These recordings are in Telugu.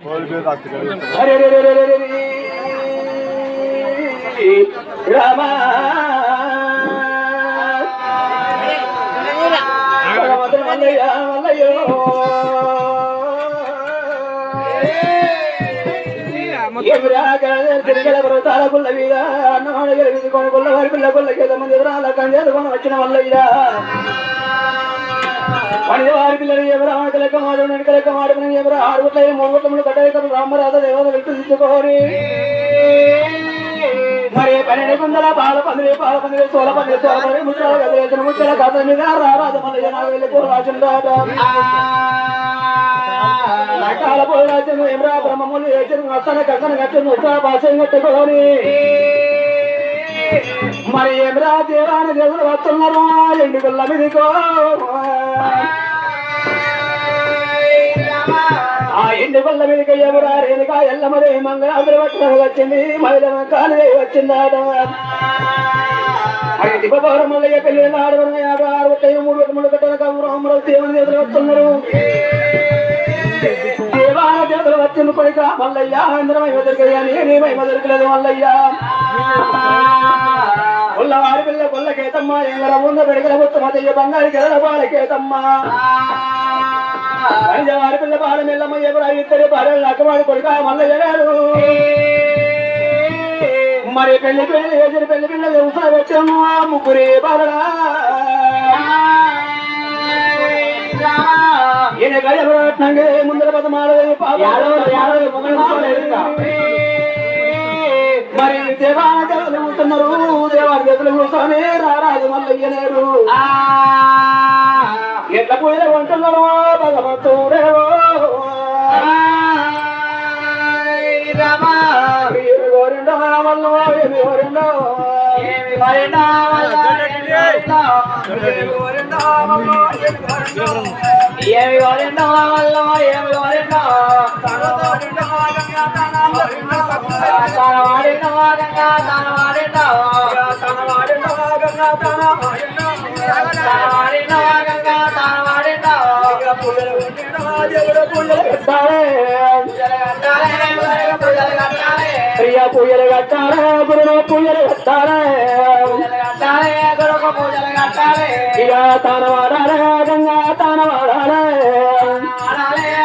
రామ మల్లయ్య మల్లయ్యో పర్వతాల గుళ్ళ మీద అన్నమాడ గెలిపించుకొని గుళ్ళ వారి పిల్ల గుళ్ళకి మంది ఎదురాల కంజేసుకొని వచ్చిన మల్లయ్య పని వారి పిల్లలు ఎవరు ఆమెకు లెక్క మాడు వెనుక లెక్క మాడుకుని ఎవరు 6 గుట్ల 3 గుట్ల కట్టలేక రామరాధ దేవత విట్టుకోరి మరి 12 గుందల పాల పందిరి సోల పందిరి ముచ్చల గదిలేసిన ముచ్చల కథ మీద రారాజ మల్లయ్య నాకు వెళ్ళి పూర్వాచండాట నకాల పూర్వాచను ఎమరా బ్రహ్మములు ఏచను అత్తన కక్కన కట్టను ఉత్సాహ భాష కట్టుకోని మరి ఎమరా దేవాని దేవుడు వస్తున్నారు ఎండుగుల్ల మీదికో ఆ ఎండుగుల్ల మీదకి ఎవరా రేణుగా ఎల్లమదే మంగళాదులు పట్టుకొని వచ్చింది మహిళ కాలు వచ్చిందాట దిబ్బవరం మల్లయ్య పెళ్లి ఆడవరం 56 కట్టల రామరాజు దేవుని దేవుడు వస్తున్నారు దేవాల దేవుడు వచ్చింది కొడుక మల్లయ్య ఇంద్రమై దొరికయ్యా నేనేమై దొరకలేదు మల్లయ్య ఉల్లవారి పిల్ల కొల్లకేతమ్మ ఎంగర ముందు పెడగల ముత్తమయ్య బంగారు గెరల బాలకేతమ్మ వారి పిల్ల బాల మెల్లమ్మ ఎవరు 2 భార్యలు నక్కవాడి కొడుక మల్లయ్య మరి పెళ్లి వేసిన పెళ్లి పిల్ల వ్యవసాయ పెట్టాము 3 బాలడా ఈయన గడియనంగే ముందర పదమాడదు మరి దేవాల దేవతలు ఉంటున్నారు దేవాల దేవతలు కూర్చొని రారాజు మల్లయ్య నేరు ఎట్ల పూజలు ఉంటున్నారు భగవంతుడేవో గోరిండో మల్లో ఏమి గోరిండో ఏమి గోరిండో మల్లో ఏమి గోరిండో ప్రియ పూజలు కట్టాలే గురువు పూజలు కట్టాలే గురువు పూజలు కట్టాలే ఇక తాను వాడాలే గంగా తాను వాడాలే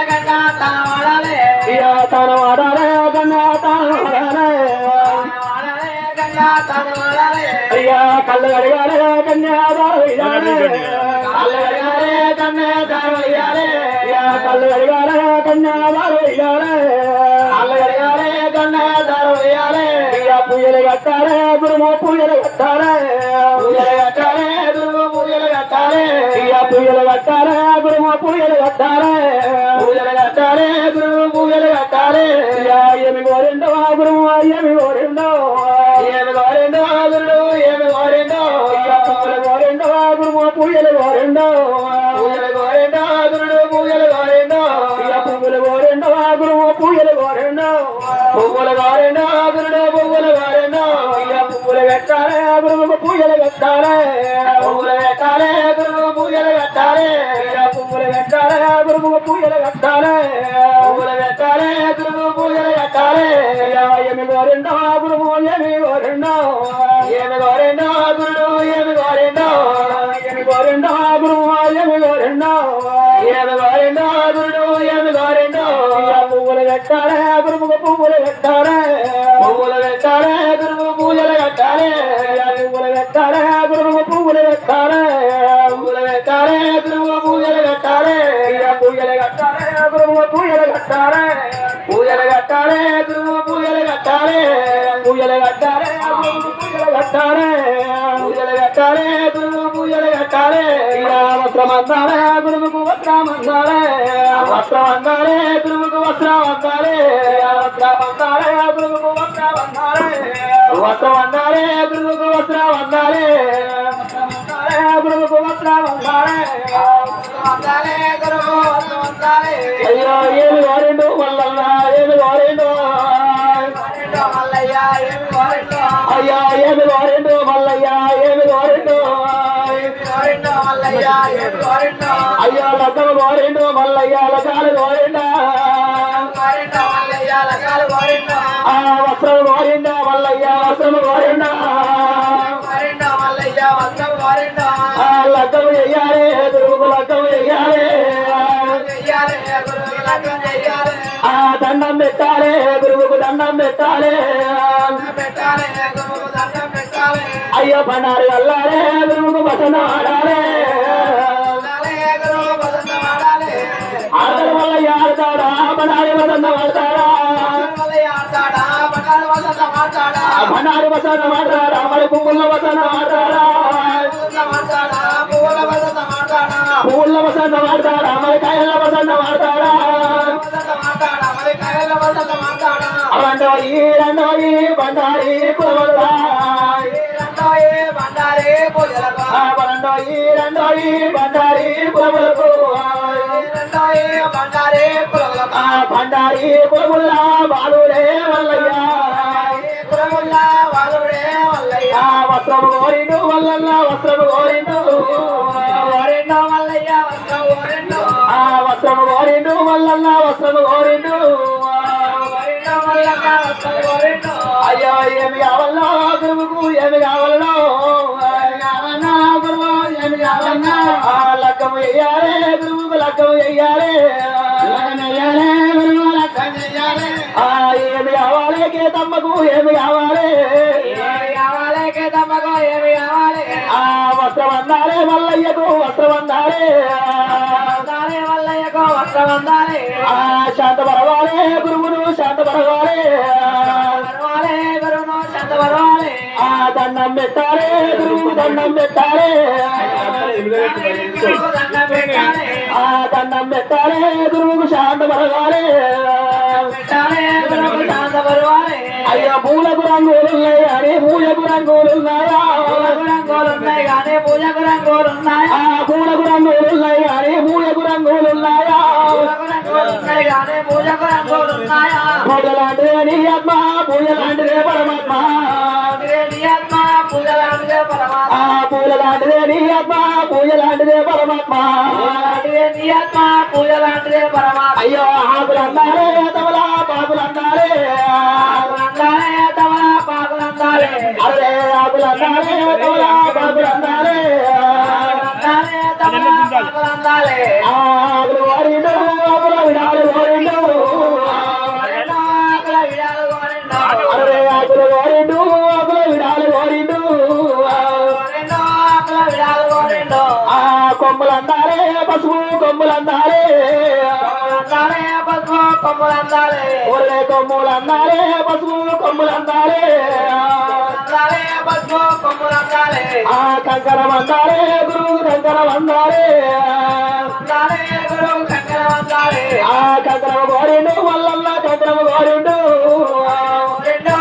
గంగా తాను వాడాలే ఇక తాను వాడాలే గంగా తాను వాడాలే గంగా తాను వాడాలే అయ్యా కళ్ళు కడగాలే కన్యాదారు ఇయ్యాలే కళ్ళు కడగాలే కన్యాదారు ఇయ్యాలే కళ్ళు కడగాలే కన్యాదారు ఇయ్యాలే కళ్ళు కడగాలే కన్యాదారు ఇయ్యాలే ఇక పూజలు కట్టాలే గురువు పూజలు కట్టాలే పూజలు కట్టాలే గురువు పూజలు కట్టాలే ఇక పూజలు కట్టాలే గురువు పూజలు కట్టాలే పూజలు కట్టాలే గురువు పూజలు కట్టాలే ఏమి కోరిండో గురువు ఏమి కోరిండో ఏమి కోరిండో గురుడు ఏమి కోరిండో పూజలు కోరిండో గురువు పూజలు కోరిండో పూజలు కోరిండో గురుడు పూజలు కోరిండో పువ్వులు కోరిండో గురువు పూజలు కోరిండో పువ్వులు కోరిండో గురుడు పువ్వులు కోరిండో పువ్వులు పెట్టాలే గురువుకు పూజలు పెట్టాలే పువ్వులు పెట్టాలే గురువు పూజలు పెట్టాలే పువ్వులు పెట్టాలే గురువుకు పూజలు పెట్టాలే పువ్వులు పెట్టాలే గురువు పూజలు పెట్టాలే ఏమి కోరిండో గురువు ఏమి కోరిండో ఏమి కోరిండో గురుడు ఏమి కోరిండో ఏమి కోరిండో గురువు ఏమి కోరిండో ఏమి కోరిండో గురుడు ఏమి కోరిండో పువ్వులు పెట్టాలే గురువుకు పూజలు పెట్టాలే పువ్వులు పెట్టాలే గురువు పూజలు పెట్టాలే పువ్వులు పెట్టాలే గురువుకు పూజలు పెట్టాలే పువ్వులు పెట్టాలే గురువు పూజలు పెట్టాలే పూజలు కట్టాలే గురువు పూజలు కట్టాలే పూజలు కట్టాలే గురువు పూజలు కట్టాలే పూజలు కట్టాలే గురువు పూజలు కట్టాలే పూజలు కట్టాలే గురువు పూజలు కట్టాలే వస్త్రం అందాలే గురువుకు వస్త్రం అందాలే వస్త్రం అందాలే గురువుకు వస్త్రం అందాలే వస్త్రం అందాలే గురువుకు వస్త్రం అందాలే వస్త్రం అందాలే గురువుకు వస్త్రం అందాలే గురువుకు వస్త్రం అందాలే అందాలే గురువు వస్త్రం అందాలే అయ్యో ఏమి వారిండు మల్లయ్య ఏమి వారిండు మల్లయ్య ఏమి వారిండు అయ్యా ఏమి వారిండు మల్లయ్య ఏమి వారిండు మల్లయ్య ఏమి వారిండు అయ్యా లగ్గలు వారిండు మల్లయ్య లగ్గాలు వారిండా వస్త్రం కోరిండా మల్లయ్య వస్త్రం కోరిండా లగ్గం చెయ్యాలి గురువుకు లగ్గం చెయ్యాలి దండం పెట్టాలి గురువుకు దండం పెట్టాలి అయ్యో బండారి అల్లారే గురువుకు వసంత ఆడాలి ఆడతాడు మల్లయ్య ఆడతాడా బండారి వసంత ఆడతాడా బండారి వసంత ఆడతాడా మరి పువ్వుల వసంత ఆడతాడా పువ్వుల వసంత ఆడతాడా మరి కాయల వసంత ఆడతాడా బండారి రండోయి బండారి బండోయి రండోయి బండారి పులములకు బండారి పులముల్లా బాలుడే వల్లయ్య వస్త్రము కోరిండు వల్లన్న వస్త్రము కోరిండు వస్త్రము కోరిండు వల్లన్న వస్త్రము కోరిండు అయ్యో ఏమి కావాలనో గురువుకు ఏమి కావాలనో గురువు ఏమి కావాలన్నా లగ్గం చెయ్యాలి గురువుకు లగ్గం చెయ్యాలి గురువు లగ్గం చెయ్యాలి ఏమి కావాలి కేతమ్మకు ఏమి కావాలి కేతమ్మకు ఏమి కావాలి వస్త్రం అందాలి మల్లయ్యకు వస్త్రం అందాలి మల్లయ్యకు వస్త్రం అందాలి శాంత పరవాలి గురువును శాంత పరవాలి గురువును శాంత పరవాలి దండం పెట్టాలి గురువు దండం పెట్టాలి దండం పెట్టాలి గురువుకు శాంత పరవాలి అయ్యో పూలకు రంగులున్నాయి అని పూజకు రంగులున్నాయా రంగులున్నాయి కానీ పూజకు రంగులున్నాయా పూలకు రంగులున్నాయి కానీ పూజకు రంగులున్నాయా కానీ పూజకు రంగులున్నాయా పూజ లాంటిదే నీ ఆత్మ పూజ లాంటిదే పరమాత్మ పూజ లాంటిదే పరమాత్మ పూజ లాంటిదే నీ ఆత్మ పూజ లాంటిదే పరమాత్మ నీ ఆత్మ పూజ లాంటిదే పరమాత్మ అయ్యో ఆకులు అన్నారే తమలా పాకులు అన్నారే తమలా పాకులు అన్నారే అరే ఆకులు అన్నారే తమలా పాకులు అన్నారే తమలా పాకులు అన్నారే ఆకులు వారిండు ఆకుల విడాలు వారిండు అరే ఆకులు వారిండు ఆకుల విడాలు వారిండు కొమ్ములు అన్నారే పసుపు కొమ్ములు అన్నారే పసుపు కొమ్ములు అన్నారే ఒరే కొమ్ములు అన్నారే పసుపు కొమ్ములు అన్నారే పసుపు కొమ్ములు అన్నారే కంకరం అన్నారే గురువు కంకరం అన్నారే గురువు కంకరం అన్నారే కంకరం కోరిండు వల్లన్న కంకరం కోరిండు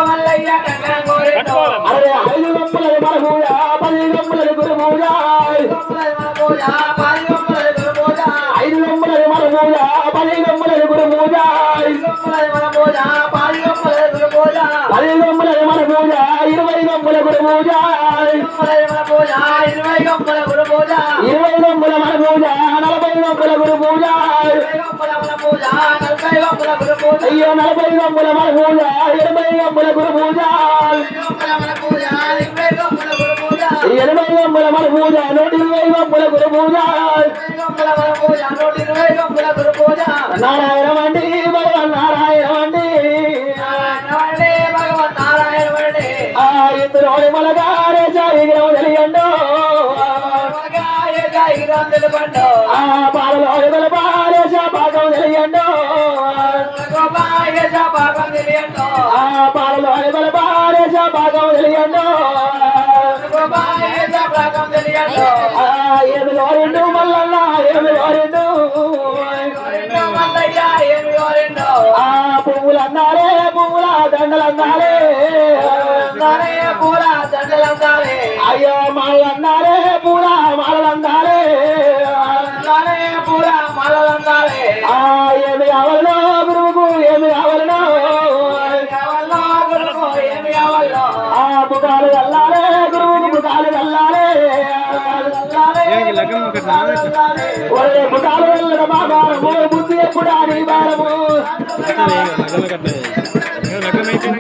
వల్లయ్య కంకరం కోరిండు అరే 5 గంపలది మన పూజ 10 గంపలది గురు పూజ 5 గంపలది మన పూజ 10 గంపలది గురు పూజ 5 గంపలది మన పూజ 10 గంపలది గురు పూజ 5 గంపలది మన పూజ 10 గంపలది గురు పూజ 10 గంపలది మన పూజ 20 గంపల గురు పూజ 20 గంపలది మన పూజ 20 గంపల గురు పూజ 20 గంపల మన పూజ 40 గంపల గురు పూజ 20 గంపల మన పూజ 40 గంపల గురు పూజ అయ్యో 40 గంపల మన పూజ 20 గంపల గురు పూజ 20 గంపల మన పూజ 20 గంపల గురు పూజ 20 గంపల మన పూజ 120 గంపల గురు పూజ 20 గంపల మన పూజ 120 గంపల గురు పూజ నారాయణమండి భగవాన్ నారాయణమండి నారాయణమండి భగవాన్ నారాయణమండి ఇందులోని మలగారే విగ్రహం తెలియండు విగ్రహం తెలుపండు పాలలో పాలేశ పాకం తెలియండు పాకం తెలియండు పాలలో పాలేశ పాకం తెలియండు పాకం తెలియండు ఏమి కోరిండు మల్లన్న ఏమి కోరిండు మల్లయ్య ఏమి కోరిండు పువ్వులు అన్నారే పువ్వుల దండలు అన్నారే పూల దండలు అన్నారే అయ్యో మాలలు అన్నారే పూల మాలలు అన్నారే పూల మాలలు అన్నారే ఏమి కావాలనో గురువుకు ఏమి కావాలనో గురువుకు ఏమి కావాలనో పుకాలు అల్లారే గురువుకు పుకాలు అల్లారే పుకాలు బాబా బుద్ధి ఎప్పుడా నీ భారము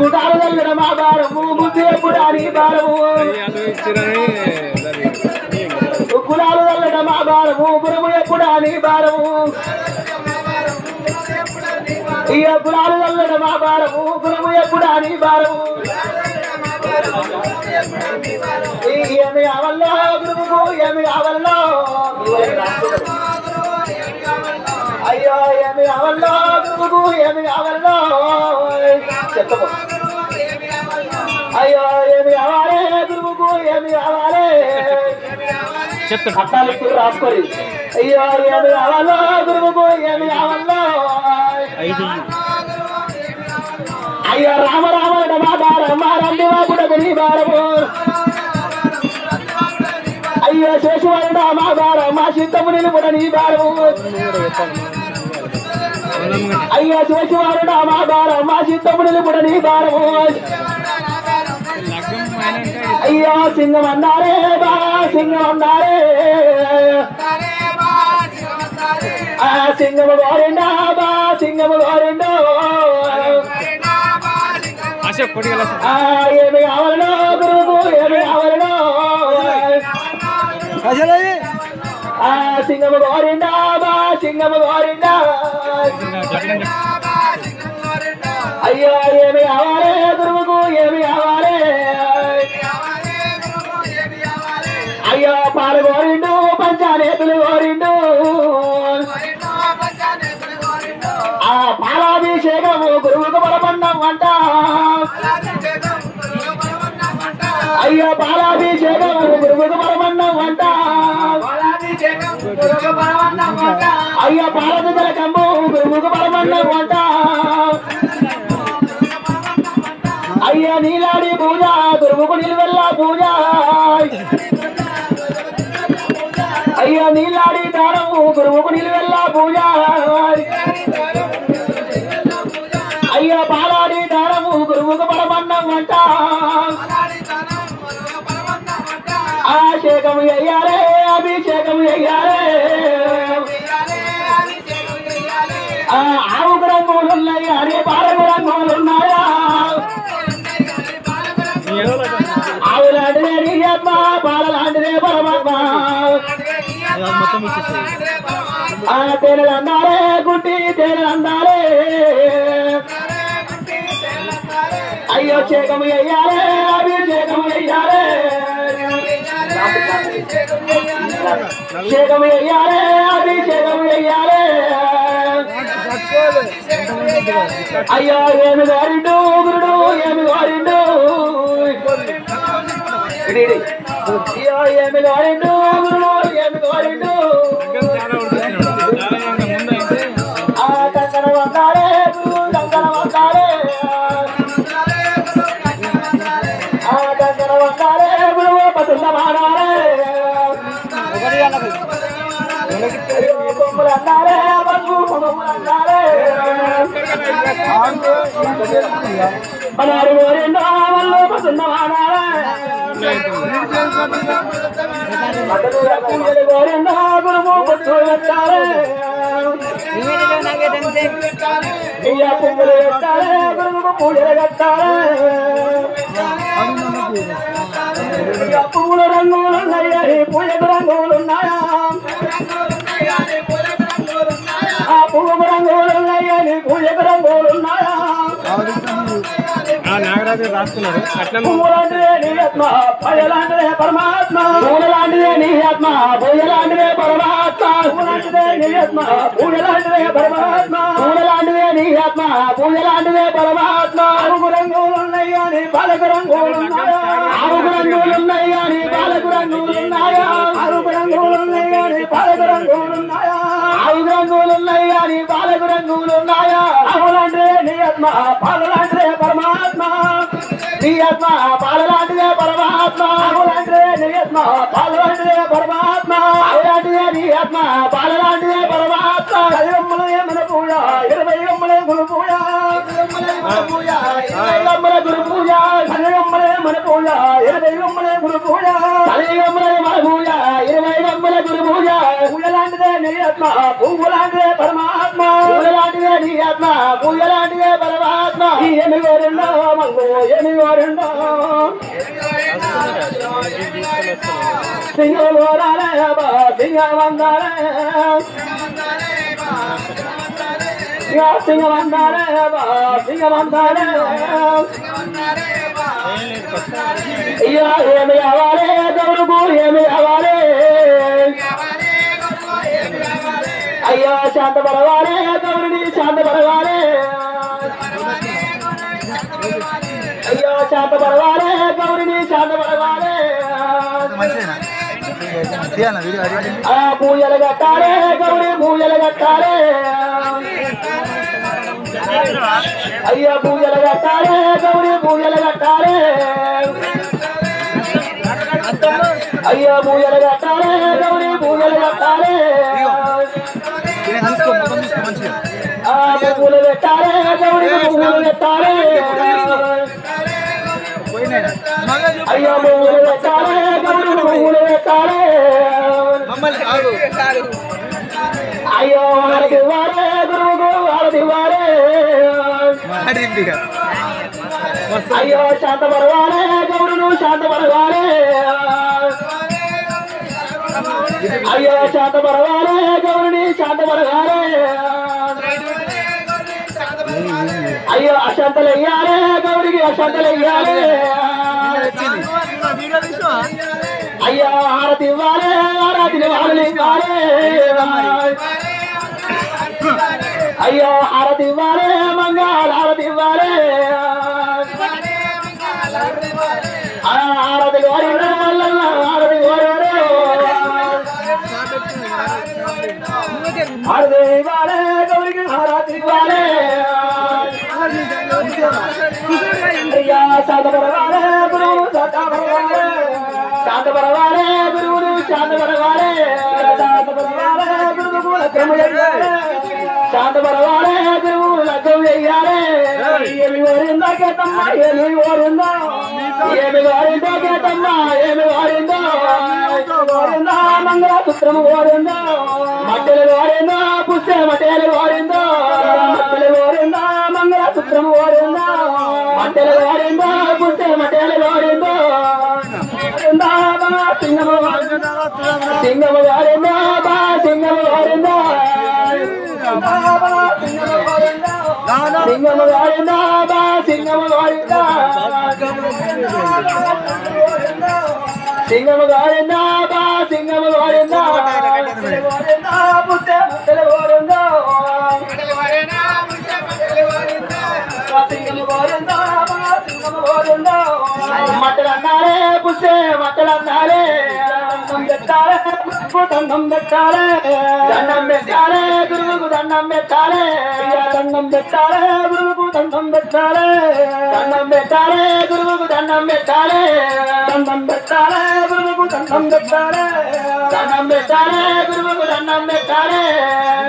గుడాలు వెళ్ళడ మా భారము బుద్ధి ఎప్పుడా నీ భారము కులాలు వెళ్ళడ మా భారము గురువు ఎప్పుడా నీ భారము ఇక కులాలు వెళ్ళడ మా భారము గురువు ఎప్పుడా నీ భారము ఏమి కావాలో గురువుకు ఏమి కావాలో అయ్యో ఏమి కావాలో గురువుకు ఏమి కావాలో చెప్పు అయ్యో ఏమి కావాలి గురువుకు ఏమి కావాలి అట్టాలు రాసుకొని అయ్యో ఏమి కావాలో గురువుకు ఏమి కావాలో అయ్యో రామ రామ మా భారం మా రండి బాబుడకు నీ భారము అయ్యో శేషువారుడ మా భారం మా చిత్తము నిలుపుడ నీ భారము అయ్యో శేషువారుడ మా భారం మా చిత్తము నిలుపుడ నీ భారము అయ్యో సింగం అన్నారే బా సింగం అన్నారే ఆ సింగము గోరిండా బా సింగము గోరిండో ఏమి కావాలనో గురువు ఏమి కావాలనో సింగము గోరిండా బా సింగము గోరిండా అయ్యో ఏమి కావాలి గురువుకు ఏమి కావాలి అయ్యో పాలు గోరిండు పంచానేతులు గోరిండు ఆ పాలాభిషేకము గురువుకు బలపడ్డం అంట అయ్యో పాలాభిషేకము గురువుకు బలపడ్డం అంట అయ్యో పాలక జలకము గురువుకు బలపడ్డం అంట అయ్యో నీలాడి పూజ గురువుకు నిలువెల్ల పూజ అయ్యో నీలాడి దానము గురువుకు నిలువెల్ల పూజ అయ్యో పాలాడి దానము గురువుకు బలమన్నం అంట అభిషేకము అయ్యారే అభిషేకము అయ్యారే ఆవుకు రంగులున్నాయి అని పాలకు రంగులున్నాయా ఆవు లాంటిదే నీ ఆత్మ పాల లాంటిదే పరమాత్మ తేనెలు అన్నారే గుడ్డి తేనెలు అన్నారే అయ్యో చేకము అయ్యారే అభిషేకము అయ్యారే చేకము అయ్యారే అభిషేకము అయ్యారే అయ్యో ఏమి వారిండు గురుడు ఏమి వారిండు అయ్యో ఏమి వారిండు గురుడు ఏమి వారిండు కంకణ వందారే కంకణ వందారే కంకణ వందారే గురువు పసుల మాడారే కొమ్ములు అన్నారే పసుపు కొమ్ములు అన్నారే మనారు గోరిండు వాళ్ళు పసుల మాడారే గోరిండు గురువు పట్టు పెట్టారే పువ్వులు పెట్టారే గురువు పూజలు కట్టారే పువ్వుల రంగులున్నాయి పూజకు రంగులున్నాయా ఆ పువ్వుకు రంగులున్నాయి పూజకు రంగులున్నాయా నాగరాజు రాస్తున్నారు పువ్వులాంటిదే నీ ఆత్మ భయలాంటిదే పరమాత్మ పూలలాంటిదే నీ ఆత్మ భయలాంటిదే పరమాత్మ పూలాంటిదే నీ ఆత్మ పూజలాంటిదే పరమాత్మ పూలలాంటిదే నీ ఆత్మ పూజలాంటిదే పరమాత్మ ఆవుకు రంగులున్నాయి అని పాలకు రంగులున్నాయా ఆవుకు రంగులున్నాయి అని పాలకు రంగులున్నాయా ఆవుకు రంగులున్నాయి అని పాలకు రంగులున్నాయా ఆవుకు రంగులున్నాయి అని పాలకు రంగులున్నాయా ఆవులాంటిదే నీ ఆత్మ పాలలాంటిదే పరమాత్మ నీ ఆత్మ పాలలాంటిదే పరమాత్మ ఆవులాంటిదే నీ ఆత్మ పాలలాంటిదే పరమాత్మ ఆవులాంటిదే నీ ఆత్మ పాలలాంటిదే పరమాత్మ కలిగమ్మలే మన పూజ 20 గమ్మలే గురు పూజ గమ్మల గురు పూజ కలిగమ్మలే మన పూజ 20 గమ్మలే గురు పూజ కలిగమ్మలే మన పూజ 20 గమ్మల గురు పూజ పూజలాంటిదే నీ ఆత్మ పువ్వులాంటిదే పరమాత్మ పువ్వులాంటిదే నీ ఆత్మ పువ్వులాంటిదే పరమాత్మ ఏమి కోరిండో మంగు ఏమి కోరిండో సింగం కోరాలే సింగం వందాలే సింగం వందాలే సింగం వందాలే అయ్యా ఏమి అవ్వాలి గౌరుకు ఏమి అవ్వాలి అయ్యా శాంత పడవాలి గౌరుని శాంత పడవాలి అయ్యా శాంత పడవాలి గౌరుని శాంత పడవాలి పూజలు కట్టాలి గౌరీ పూజలు కట్టాలి అయ్యా పూజలు కట్టాలి గౌరీ పూజలు కట్టాలి అయ్యా పూజలు కట్టాలి గౌరీ పూజలు కట్టాలి పూలు పెట్టాలి గౌరీ పూలు పెట్టాలి అయ్యా పూలు పెట్టాలి గౌరీ పూలు పెట్టాలి అయ్యో ఆడది ఇవ్వాలి గురువుకు ఆడది ఇవ్వాలి అయ్యో శాంత పడవాలి గౌరును శాంత పడవాలి అయ్యో శాంత పడవాలి గౌరుని శాంత పడవాలి అయ్యో అశాంతలు వెయ్యాలి గౌరికి అశాంతలు వెయ్యాలి అయ్యో హారతి ఇవ్వాలి హారతిని వాళ్ళు ఇవ్వాలి అయ్యో హారతి ఇవ్వాలి మంగళ హారతి ఇవ్వాలి హారతి కోరిండు హారతి కోరాడు హారతి ఇవ్వాలి గౌరికి హారతి ఇవ్వాలి అయ్యా శాంత పడవాలి గురువు శాంత పడవాలి శాంత పడవాలి గురువును శాంత పడవాలి శాంత పడవాలి గురువుకు లగ్నం చెయ్యాలి శాంత పడవాలి గురువు లగ్నం చెయ్యాలి ఏమి కోరిందో కేతమ్మ ఏమి కోరిందో ఏమి కోరిందో కేతమ్మ ఏమి కోరిందో కోరిందో మంగళసూత్రము కోరిందో మట్టెలు కోరిందో పుష్ప మట్టెలు కోరిందో మట్టెలు కోరిందో మంగళసూత్రము కోరిందో మట్టెలు కోరిందో పుష్ప మట్టెలు కోరిందో సింగము సింగము గారిందో బా సింగము గారిందో సింగము గారిందో బా సింగము గారిందో సింగము గారిందో బా సింగము గారిందో పుట్టే ముట్టెలు కోరిందో సింగము కోరిందో సింగము కోరిందో మట్టలు అన్నారే పుష్పే మట్టలు అన్నారే పెట్టాలే దండం పెట్టాలే దండం పెట్టాలే గురువుకు దండం పెట్టాలే దండం పెట్టాలే గురువుకు దండం పెట్టాలే దండం పెట్టాలే గురువుకు దండం పెట్టాలే దండం పెట్టాలే గురువుకు దండం పెట్టాలే దండం పెట్టాలే గురువుకు దండం పెట్టాలే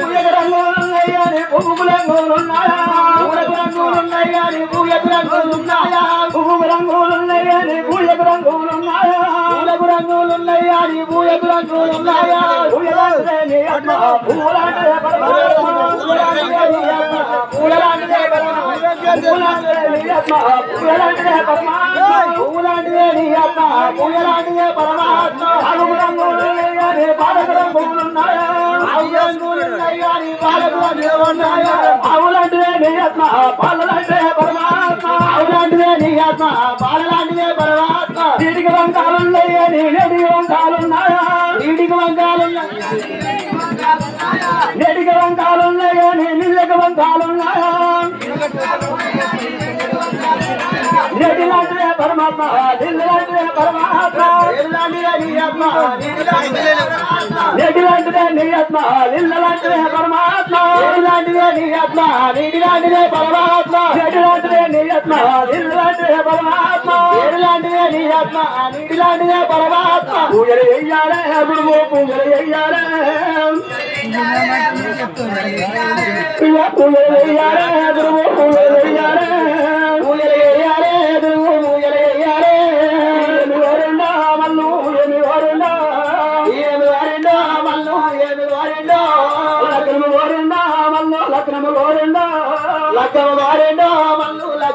పూయకు రంగులున్నాయా నీ పువ్వుకు రంగులున్నాయా పూలకు రంగులున్నాయా నీ పూయకు రంగులున్నాయా పువ్వుకు రంగులున్నాయా నీ పూయకు రంగులున్నాయా పూలకు రంగులున్నాయా నీ పూయకు రంగులున్నాయా పూయలాంటిదే నీ ఆత్మ పూలాంటిదే పరమాత్మ పూలాంటిదే పరమాత్మ పూలాంటిదే నీ ఆత్మ పూలాంటిదే పరమాత్మ పూలాంటిదే నీ ఆత్మ పూలాంటిదే పరమాత్మ ఆవుకు రంగులున్నాయా నీ పాలకు రంగులున్నాయా ఆవు రంగులున్నాయా నీ పాలకు రంగులున్నాయా ఆవులాంటిదే నీ ఆత్మ పాలలాంటిదే పరమాత్మ ఆవులాంటిదే నీ ఆత్మ పాలలాంటిదే పరమాత్మ నీటికి వంకాలున్నాయా నీ నేటికి వంకాలున్నాయా నీటికి వంకాలున్నాయా నేటికి వంకాలున్నాయా నీ నీళ్ళకి వంకాలున్నాయా నేటిలాంటిదే పరమాత్మ నీళ్ళలాంటిదే పరమాత్మ నీళ్ళలాంటిదే నీ ఆత్మ నేటిలాంటిదే నీ ఆత్మ నీళ్ళలాంటిదే పరమాత్మ నీళ్ళలాంటిదే నీ ఆత్మ నీటిలాంటిదే పరమాత్మ నేటిలాంటిదే నీ ఆత్మ నీళ్ళలాంటిదే పరమాత్మ నీటిలాంటిదే నీ ఆత్మ నీటిలాంటిదే పరమాత్మ పూజలు వెయ్యాలే గురువు పూజలు వెయ్యాలే పూజలు వెయ్యాలే గురువు పూజలు వెయ్యాలే పూజలు వెయ్యాలే గురువు పూజలు వెయ్యాలే ఏమి వారిండో మల్లు ఏమి వారిండో ఏమి వారిండో మల్లు ఏమి వారిండో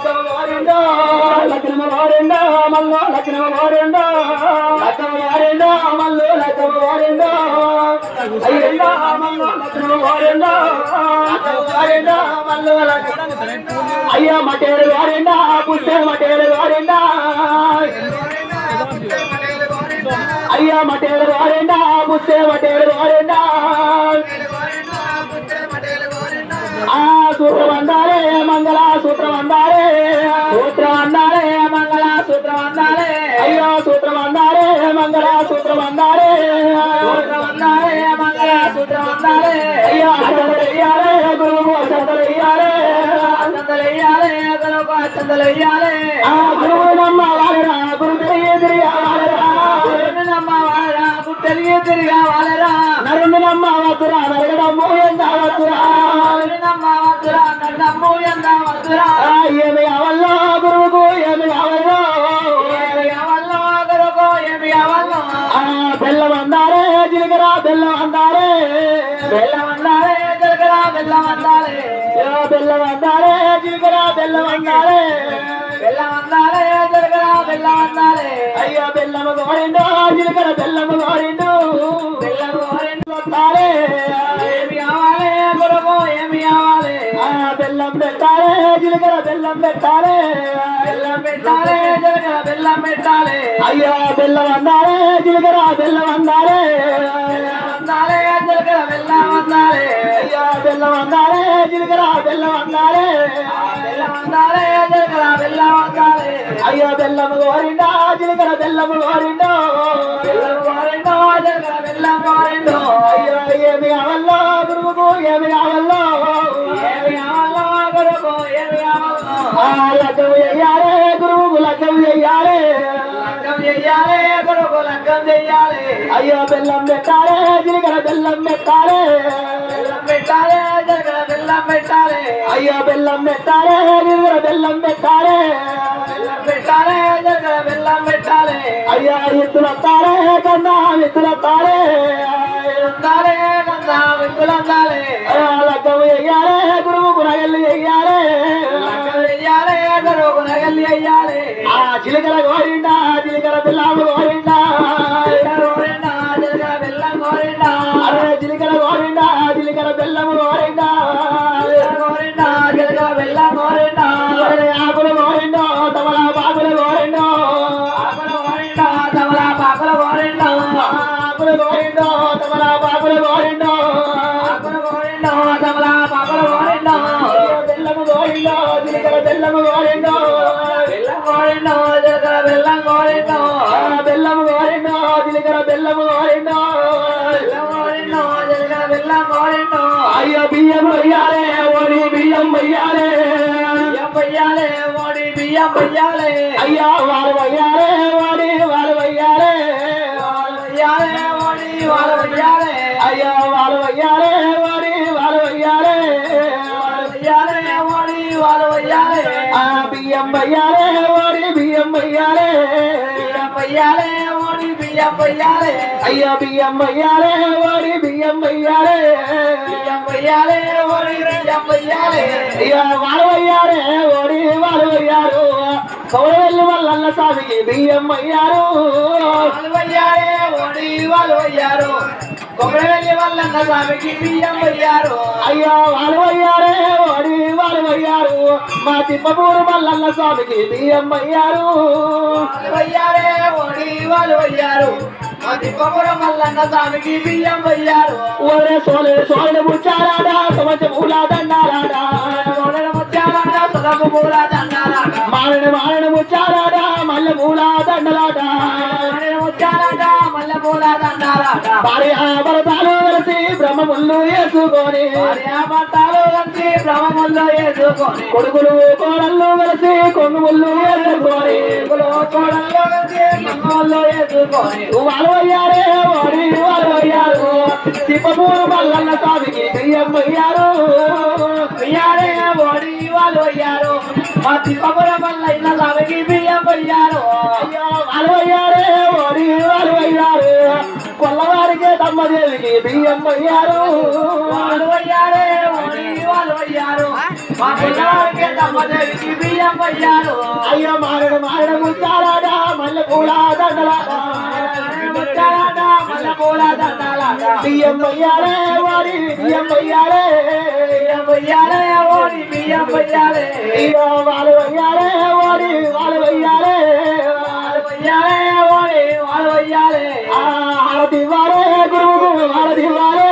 లగ్నమ వారిండో మల్లో లగ్నమ వారిండో లగ్నమ వారిండో మల్లో లగ్నమ వారిండో అయ్యిండో మల్లో లగ్నమ వారిండో లగ్నమ వారిండో మల్లో అయ్యా మటేరు వారిండా పుష్టే మటేరు వారిండా అయ్యా మటేరు వారిండా పుష్టే మటేరు వారిండా సూత్రం అందాలే మంగళ సూత్రం అందాలే సూత్రం అందాలే మంగళ సూత్రం అందాలే అయ్యో సూత్రం అందాలే మంగళ సూత్రం అందాలే సూత్రం అందాలే మంగళ సూత్రం అందాలే అయ్యో అసలయ్యాలే గురువు అసలయ్యాలే అసలయ్యాలే గురువు అసలయ్యాలే ఆ గురువు నమ్మ వాళ్ళరా గురు తెలియదురియా వాళ్ళరా గురువు నమ్మ వాళ్ళరా గురు తెలియదురియా వాళ్ళరా నరుని నమ్మ వద్దురా నరగడము ఎందావద్దురా ఏమి కావాలో గురువుకు ఏమి కావాలో గురువుకు ఏమి కావాలో బెల్లం అందారే జీలకర్ర బెల్లం అందారే బెల్లం అందారే జీలకర్ర బెల్లం అందారే బెల్లం అందారే జీలకర్ర బెల్లం అందారే బెల్లం అందారే జీలకర్ర బెల్లం అందారే అయ్యో బెల్లం కోరిండు జీలకర్ర బెల్లం కోరిండు బెల్లం కోరిండు అందారే ఏమి కావాలి గురువు ఏమి కావాలి బెల్లం పెట్టాలే జీలకర్ర బెల్లం పెట్టాలే బెల్లం పెట్టాలే జీలకర్ర బెల్లం పెట్టాలే అయ్యో బెల్లం అందాలే జీలకర్ర బెల్లం అందాలే అందాలే జీలకర్ర బెల్లం అందాలే అయ్యో బెల్లం అందాలే జీలకర్ర బెల్లం అందాలే బెల్లం అందాలే జీలకర్ర బెల్లం అందాలే అయ్యో బెల్లం కోరిండా జీలకర్ర బెల్లం కోరిండో బెల్లం కోరిండో జీలకర్ర బెల్లం కోరిండో అయ్యో ఏమి కావాలో గురువుకు ఏమి కావాలో ఏమి కావాలో గురువుకు ఏమి కావాలో లగ్గం చెయ్యాలే గురువుకు లగ్గం చెయ్యాలే లగ్గం చెయ్యాలే గురువుకు లగ్గం చెయ్యాలి అయ్యో బెల్లం పెట్టాలే జీలకర్ర బెల్లం పెట్టాలే బెల్లం పెట్టాలే జీలకర్ర బెల్లం పెట్టాలే అయ్యో బెల్లం పెట్టాలే జీలకర్ర బెల్లం పెట్టాలే బెల్లం పెట్టాలే జీలకర్ర బెల్లం పెట్టాలే అయ్యో ఎత్తులొత్తాలే కన్నా ఎత్తులొత్తాలే అందాలే కన్నా ఎత్తులందాలే లగ్గం చెయ్యాలే గురువుకు నగలు చెయ్యాలే లగ్గం చెయ్యాలే గురువుకు నగలు చెయ్యాలి ఆ జీలకర్ర కోరిండా జీలకర్ర బెల్లం కోరిండా కోరిండా జీలకర్ర బెల్లం కోరిండా అరే జీలకర్ర కోరిండా జీలకర్ర బెల్లం కోరిండా కోరిండా జీలకర్ర బెల్లం కోరిండా అరే ఆకులు కోరిండో తమలా బాకులు కోరిండో ఆకులు కోరిండా తమలా బాకులు కోరిండో ఆకులు కోరిండో తమలా బాకులు కోరిండో ఆకులు కోరిండో తమలా బాకులు కోరిండో బెల్లం కోరిండో జీలకర్ర బెల్లం కోరిండో బెల్లం కోరిండో జీలకర్ర బెల్లం కోరిండో బెల్లం కోరిండో జీలకర్ర బెల్లం కోరిండో బెల్లం కోరిండో జీలకర్ర బెల్లం కోరిండో అయ్యో బియ్యం వెయ్యాలే ఓడి బియ్యం వెయ్యాలే బియ్యం వెయ్యాలే ఓడి బియ్యం వెయ్యాలే అయ్యా వారు వెయ్యాలే ఓడి వారు వెయ్యాలే వారు వెయ్యాలే ఓడి వారు వెయ్యాలే అయ్యా వారు వెయ్యాలే ఓడి వారు వెయ్యాలే వారు వెయ్యాలే ఓడి వారు వెయ్యాలే ఆ బియ్యం వెయ్యాలే ఓడి బియ్యం వెయ్యాలే బియ్యం వెయ్యాలే ఓడి బియ్యం వెయ్యాలే అయ్యా బియ్యం వెయ్యాలే ఓడి బియ్యం వెయ్యాలే బియ్యం వెయ్యాలే ఓడి బియ్యం వెయ్యాలే అయ్యా వారు వెయ్యాలే ఓడి వారు వెయ్యారు కౌరవెల్లి వల్ల స్వామికి బియ్యం వెయ్యారు వాళ్ళు వెయ్యాలే ఓడి వాళ్ళు వెయ్యారు కొమరవెల్లి వల్ల స్వామికి బియ్యం వెయ్యారు అయ్యా వాళ్ళు వెయ్యారే ఓడి వాళ్ళు వెయ్యారు మా తిప్పపూరు మల్లన్న స్వామికి బియ్యం వెయ్యారు వాళ్ళు వెయ్యారే ఓడి వాళ్ళు వెయ్యారు మా తిప్పపూరు మల్లన్న స్వామికి బియ్యం వెయ్యారు ఒరే సోలెడు ముచ్చారాడా సమచ పూలా దండారాడా సోలెడు ముచ్చారాడా సదకు పూలా దండారాడా మారణ ముచ్చారాడా మల్లె పూలా దండలాడా ముచ్చారాడా మల్లె పూలా దండారాడా భార్యాభర్తలు కలిసి బ్రహ్మముళ్ళు వేసుకొని భార్యాభర్తలు కలిసి బ్రహ్మముళ్ళు వేసుకొని కొడుకులు కోడళ్ళు కలిసి కొనుముళ్ళు వేసుకొని కోడళ్ళు కలిసి కొనుముళ్ళు వేసుకొని వాళ్ళు అయ్యారే వాడి వాళ్ళు అయ్యారు తిప్పపూరు మల్లన్న స్వామికి బియ్యం వెయ్యారు వెయ్యారే వాడి వాళ్ళు అయ్యారు మా తిప్పపూరు మల్లన్న స్వామికి బియ్యం వెయ్యారు అయ్యో వాళ్ళు అయ్యారే వాడి వాళ్ళు అయ్యారు కొల్లవారికి తమ్మదేవికి బియ్యం వెయ్యారు వాళ్ళు అయ్యారే వాడి వాళ్ళు అయ్యారు అయ్యో మారడు మారడు ముచ్చారాట మల్లె పూల దండలాట బియ్యం పొయ్యాలే వాడి బియ్యం పొయ్యాలే ఇగో వాళ్ళు వెయ్యాలే వాడి వాళ్ళు వెయ్యాలే ఆరతి ఇవ్వాలే గురువుకు ఆరతి ఇవ్వాలే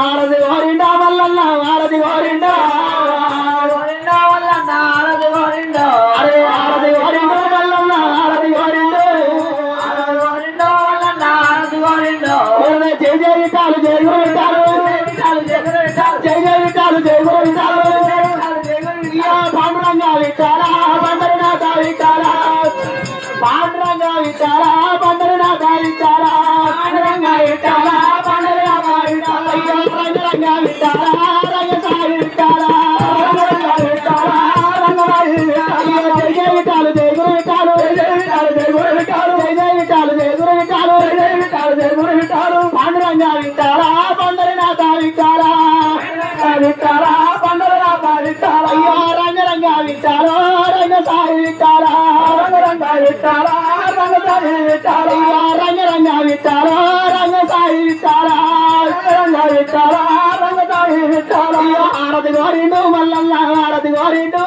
ఆరతి కోరిండా మల్లన్న ఆరతి కోరిండా అరే ఆరతి కోరిండు మల్లన్న ఆరతి కోరిండు జయ జయ విటాలు జయ గురు విటాలు జయ జయ విటాలు జయ గురు విటాలు పాండురంగా విటాలా పండరినాథ విటాలా పాండురంగా విటాలా పండరినాథ విటాలా పాండురంగా విటాలా పండరినాథ విటాలా రంగరంగా విటాలా రంగసాయి విటాలా రంగరంగా విటాలా రంగరాయి జయ జయ విటాలు జయ గురు విటాలు జయ జయ విటాలు జయ గురు విటాలు జయ జయ విటాలు జయ గురు విటాలు జయ జయ విటాలు జయ గురు విటాలు పాండురంగా విటాలా పండరినాథ విటాలా విటాలా పండరినాథ విటాలా అయ్యో రంగరంగా విటాలో రంగసాయి విటాలా రంగరంగా విటాలా రంగసాయి విటాలా రంగరంగా విటాలో రంగసాయి విటాలా రంగరంగా విటాలా రంగసాయి విటాలా ఆరతి గోరిండు మల్లన్న ఆరతి గోరిండు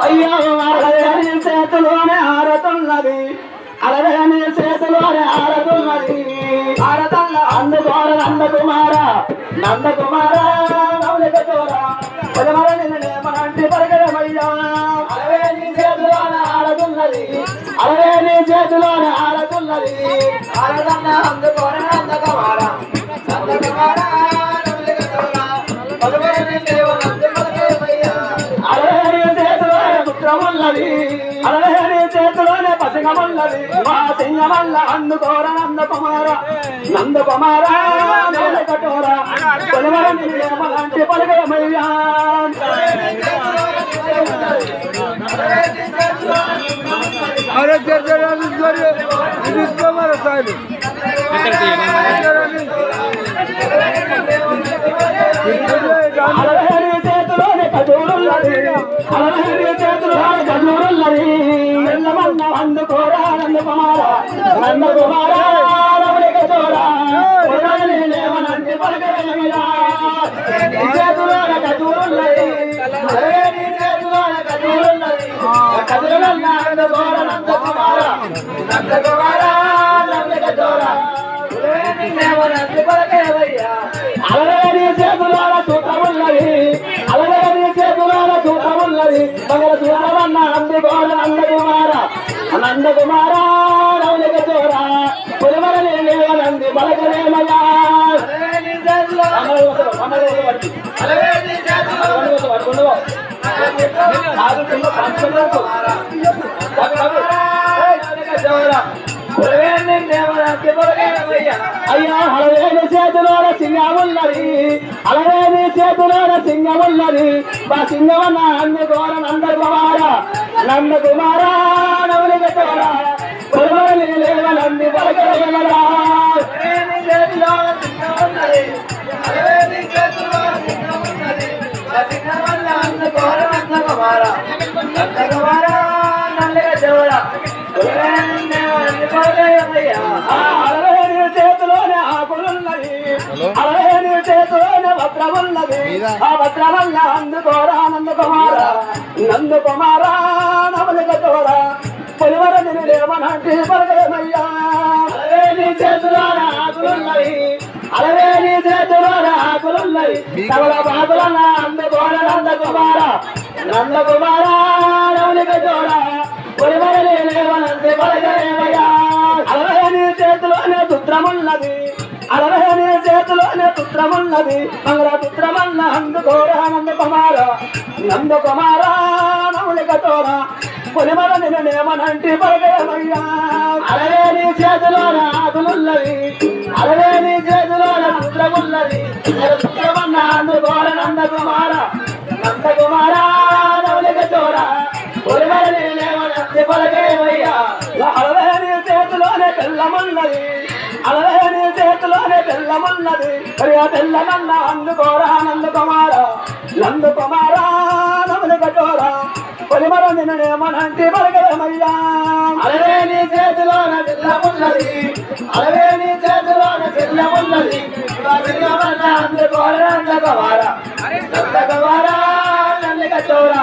అయ్యో అరవేని చేతిలోనే ఆరతున్నది అరవేని చేతిలోనే ఆరతున్నది ఆరతల్ల అందుకోర నందకుమార నందకుమార నవలిక చోర పదమర నిన్నేమనంటి పరగడమయ్యా అరవేని చేతిలోనే ఆరతున్నది అరవేని చేతిలోనే ఆరతున్నది ఆరతల్ల అందుకోర నందకుమార నందకుమార నవలిక చోర పదమర నిన్నేమనంటి పరగడమయ్యా అరవేని చేతిలోనే పుత్రమున్నది అరవేని చేతిలోనే పసింగమున్నది మా సింగమల్ల అందుకోర నందకుమార నందకుమార కఠోర పదమర నిన్నేమనంటి పరగడమయ్యా अरे हमारा साहब అలవేని చేతిలోనే ఖజూరున్నది అలవేని చేతిలోనే ఖజూరున్నది ఎల్లమన్న అందుకోరా నందకుమార నందకుమార రమణిక చోర నేమనంటి పలకయ్యా చేతిలోనే ఖజూరున్నది అలవేని చేతిలోనే ఖజూరున్నది ఖజూరున్న అందుకోర నందకుమార నందకుమార రమణిక చోర అలవేని చేతులాల సూత్రమున్నది అలవేని చేతులాల సూత్రమున్నది మగల సూత్రమన్న అందుకోర నందకుమార నందకుమార నవలిక చోర పులిమర నంది బలకరేమయ్యా అయ్యా అలవేని చేతిలోన సింగమున్నది అలవేని చేతిలోన సింగమున్నది మా సింగమన్న అందుకోర నందకుమార నందకుమార నవలిక చోర నంది పలకయ్యా అలవేని చేతిలోనే ఆకులున్నది అలవేని చేతిలోనే వస్త్రమున్నది ఆ వస్త్రమల్ల అందుకోరా నందకుమార నందకుమార నవలిక చోర పులివర నిన్నేమనంటి పలకయ్యా అలవేని చేతిలోనే ఆకులున్నది అలవేని చేతిలోనే ఆకులున్నది తమల బాకులన్న అందుకోర నందకుమార నందకుమార నవలిక చోర పులివర నిన్నేమనంటి పలకయ్యా అలవేని చేతిలోనే తుత్రమున్నది అలవేని చేతిలోనే తుత్రమున్నది మంగళ తుత్రమన్న అందుకోర నందకుమార నందకుమార నవలిక చోర పులిమర నిన్నేమనంటి పలకయ్యా అలవేని చేతిలోనే ఆకులున్నది అలవేని చేతిలోనే తుత్రమున్నది తుత్రమన్న అందుకోర నందకుమార నందకుమార నవలిక చోర పులిమర నిన్నేమనంటి పలకయ్యా అలవేని చేతిలోనే తెల్లమున్నది అలవేని చేతిలోనే బెల్లమున్నది ఆ బెల్లమన్న అందుకోరా నందుకుమారా నందుకుమారా నములు కటోరా పొలిమర నిన్నేమనంటి పలకరమయ్యా అలవే నీ చేతిలోన బెల్లమున్నది అలవే నీ చేతిలోన బెల్లమున్నది బెల్లమన్న అందుకోరా నందుకుమారా నందుకుమారా నన్ను కటోరా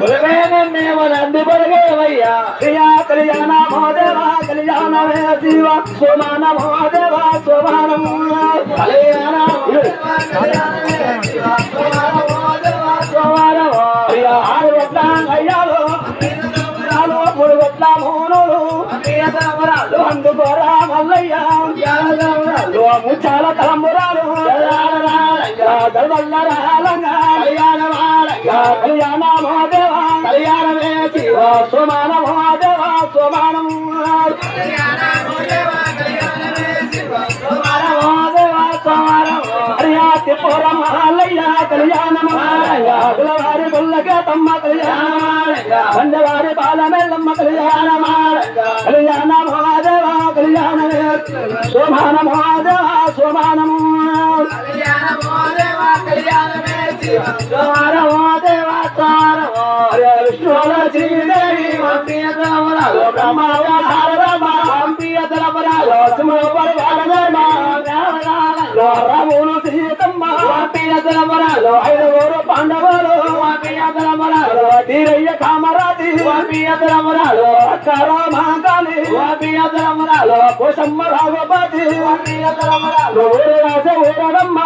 పొలిమే నిన్నేమనంటి పలకరమయ్యా ప్రియా కళ్యాణ మోదేవా కళ్యాణమే శివ సుమాన మోదేవా సుమానము కళ్యాణ అందుకోరా మల్లయ్య ముచ్చాల తలంబురాలు కళ్యాణ మహాదేవ కళ్యాణమే శివ సుమాన మహాదేవ సుమానము తిప్పురమల్లయ్య కళ్యాణమారి గొల్లకే తమ్మ కళ్యాణవారి బాలమెల్లమ్మ కళ్యాణ కళ్యాణ మహాదేవ కళ్యాణమే శోభాన మహాదేవ శోభానము విష్ణుల శ్రీదేవి రాములు సీతమ్మ పియదలమరాలో 5 పాండవులు పియదలమరాలో తీరయ్య కామరాతి పియదలమరాలో అక్కరామాకాలి పియదలమరాలో కోసమ్మ రాఘవపతి పియదలమరాలో రాజ ఊరడమ్మ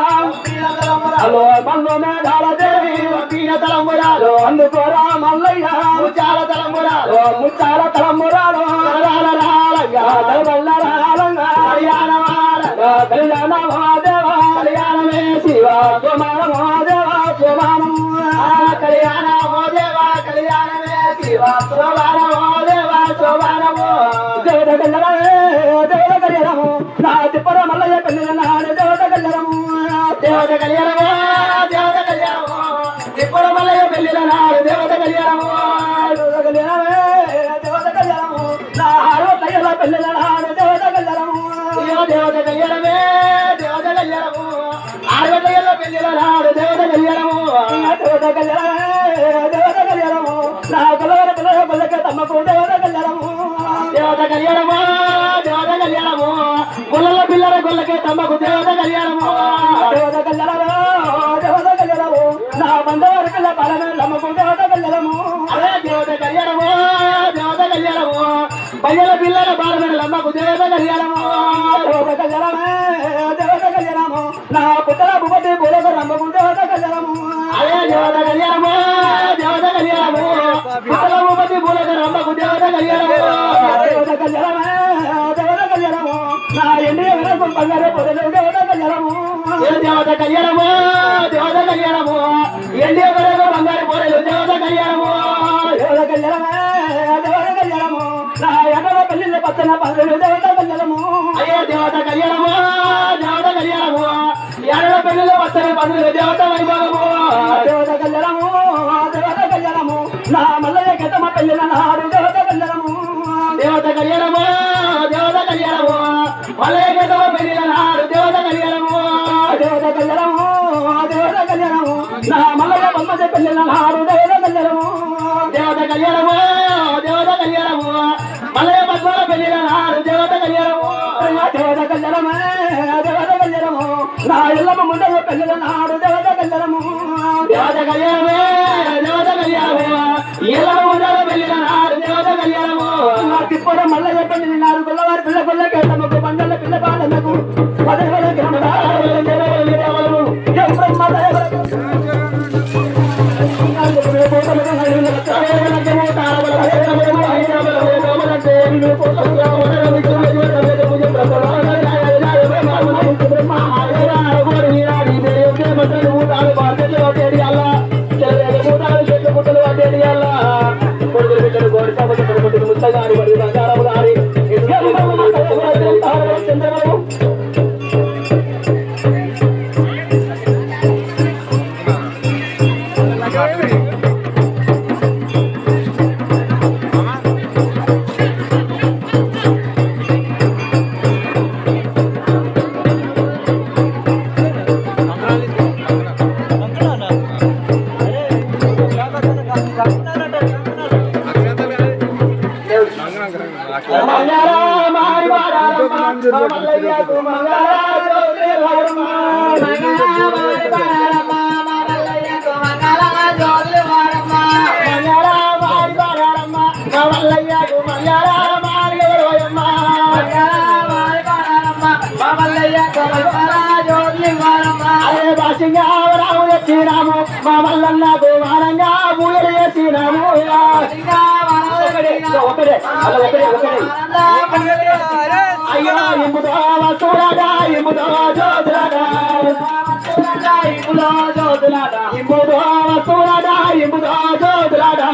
పియదలమరాలో మల్లు మేధాల దేవి పియదలమరాలో అందుకోరా మల్లయ్య ముచ్చాల తలంబురాలో ముచ్చాల తలంబురాలో కళ్యాణ మహాదేవ కళ్యాణమే శివ సుమాన మహాదేవ సుమానం కళ్యాణ మహాదేవ కళ్యాణమే శివ సుమాన మహాదేవ సుమానము దేవత కళ్యాణమే దేవత కళ్యాణము నా తిప్పర మల్లయ్య కళ్యాణ దేవత కళ్యాణము దేవత కళ్యాణము దేవత కళ్యాణము తిప్పర మల్లయ్య పెళ్లిన నాడు దేవత కళ్యాణము దేవత కళ్యాణమే దేవత కళ్యాణము నా 60 పెళ్లిన నాడు దేవత కళ్యాణము దేవత కళ్యాణమే దేవత కళ్యాణము 60 పెళ్లిన నాడు దేవత కళ్యాణము దేవత కళ్యాణమే దేవత కళ్యాణము నా కలవర పిల్లల పిల్లకే తమ్మకు దేవత కళ్యాణము దేవత కళ్యాణము దేవత కళ్యాణము గొల్లల పిల్లల గొల్లకే తమ్మకు దేవత కళ్యాణము దేవత కళ్యాణము దేవత కళ్యాణము నా బంధవారి పిల్ల బాలమెల్లమ్మకు దేవత కళ్యాణము అదే దేవత కళ్యాణము దేవత కళ్యాణము బయ్యల పిల్లల బాలమెల్లమ్మకు దేవత కళ్యాణము దేవత కళ్యాణమే దేవత కళ్యాణము నా పుట్టల భూపతి పూలక రమ్మకు దేవత కళ్యాణము అదే దేవత కళ్యాణము దేవత కళ్యాణము పుట్టల భూపతి పూలక రమ్మకు దేవత కళ్యాణము దేవత కళ్యాణమే దేవత కళ్యాణము నా ఎండి వరకు బంగారు పొదలు దేవత కళ్యాణము దేవత కళ్యాణము దేవత కళ్యాణము ఎండి వరకు బంగారు పొదలు దేవత కళ్యాణము దేవత కళ్యాణమే దేవత కళ్యాణము నా ఎడల పెళ్లి పచ్చన పదలు దేవత కళ్యాణము అయ్యో దేవత కళ్యాణము దేవత కళ్యాణము ఎడల పెళ్లి పచ్చని పదలు దేవత వైభవము దేవత కళ్యాణము దేవత కళ్యాణము నా మల్లయ్య గతమ పెళ్లిన నాడు దేవత కళ్యాణము దేవత కళ్యాణము దేవత కళ్యాణము మల్లయ్య గతమ పెళ్లిన నాడు దేవత కళ్యాణము దేవత కళ్యాణము దేవత కళ్యాణము నా మల్లయ్య బొమ్మది పెళ్లిన నాడు దేవత కళ్యాణము దేవత కళ్యాణము దేవత కళ్యాణము మల్లయ్య బొమ్మల పెళ్లిన నాడు దేవత కళ్యాణము దేవత కళ్యాణమే దేవత కళ్యాణము నా ఎల్లమ్మ ముందర పెళ్లిన నాడు దేవత కళ్యాణము దేవత కళ్యాణమే దేవత కళ్యాణము ఎల్లమ్మ ముందర పెళ్లిన నాడు దేవత కళ్యాణము నా తిప్పడ మల్లయ్య పెళ్లిన నాడు గొల్లవారి పిల్ల గొల్లకే తమకు బండల పిల్ల బాలనకు పదవల మల్లయ్యకు మంగళ అదే భాషంగా రాము తెచ్చినాము మా మల్లన్నకు వారంగా పూజలు చేసినాము ఒకటే అయ్యో ఇంపుతో వస్తువులాడా ఇంపుతో జ్యోతులాడా ఇంపుతో వస్తువులాడా ఇంపుతో జ్యోతులాడా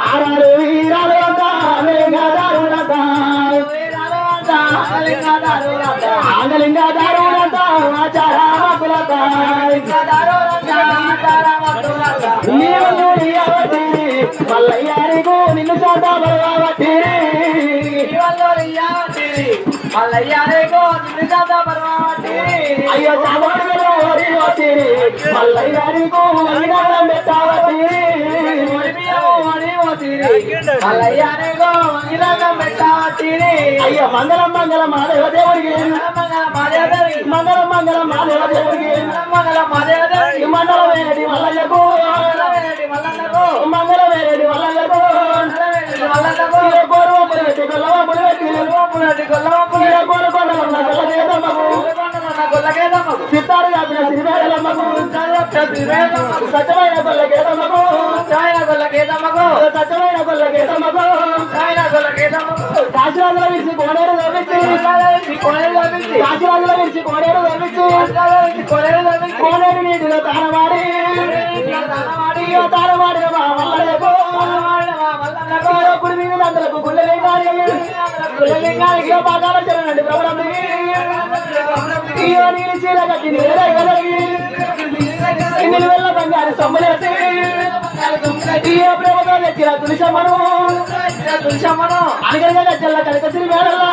ఆరారు వీరాలు ఆంగలింగాదారులంత ఆచారాకులత మల్లయ్యారికు నిన్ను చేద్దా బట్టి అయ్యో చావలు వచ్చి మల్లయ్యారికు అయ్యో మంగళం మంగళం మాదేవ దేవుడికి మంగళం మంగళం మాదేవ దేవుడికి మండలం వేరేటి మల్లయ్యకు మంగళం వేరేటి మల్లయ్యకు గోరువప్పులు పెట్టి గొల్లవప్పులు పెట్టి గొల్లకేదమ్మకు సిత్తారు కాపిన సిరివేలమ్మకు సత్యమైన గొల్లకేదమ్మకు సత్యమైన గొల్లకేదమ్మకు కాశీరాజుల విడిచి కోడేరు తవ్వించి కాశీరాజుల విడిచి కోడేరు తవ్వించి కోడేరు నీటిలో తానవాడి తానవాడిన మా మల్లయ్యకు గుడి మీద అందరకు గుళ్ళలింగానికి బాగా చెరనండి ప్రభుత్వం నీళ్ళు చీల కట్టి నిలువెల్ల బంగారు సొమ్ములేసి ప్రభుత్వం తెచ్చిన తులసమ్మను అనగనగా గజ్జల్ల కనకసిరి మేడల్లా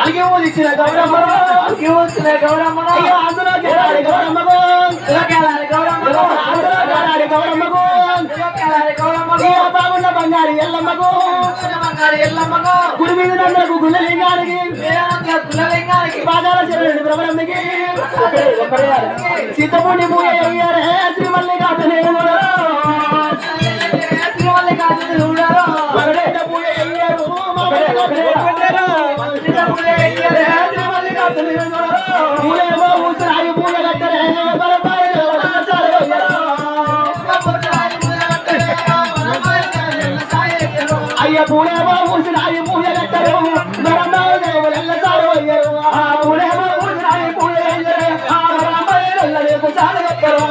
అలిగి ఊదిచ్చిన గౌరమ్మను అయ్యో అందులో గెలాడి గౌరమ్మకు బాగున్న బంగారు ఎల్లమ్మకు గుడి మీద నందరకు గుళ్ళలింగానికి బాగా చెరనండి ప్రభుత్వానికి చిత్తపూడి పూజ అయ్యారే శ్రీమల్లికార్జున అయ్య పూలేమో ఊసినాయి పూజ కట్టరు దేవులెల్ల సారు అయ్యరు పూలేమో ఊసినాయి పూజ కట్టరు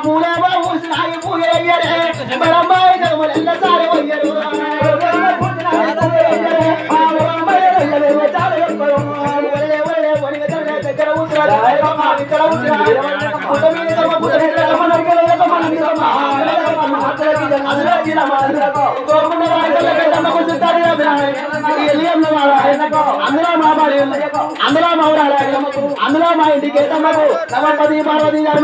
పూలేమో ఊసినాయి పూజ అయ్యరే బరమ్మాయి దేవులెల్ల సారు అయ్యరు అందులో మా ఇంటికి నవపతి పార్వతి గారు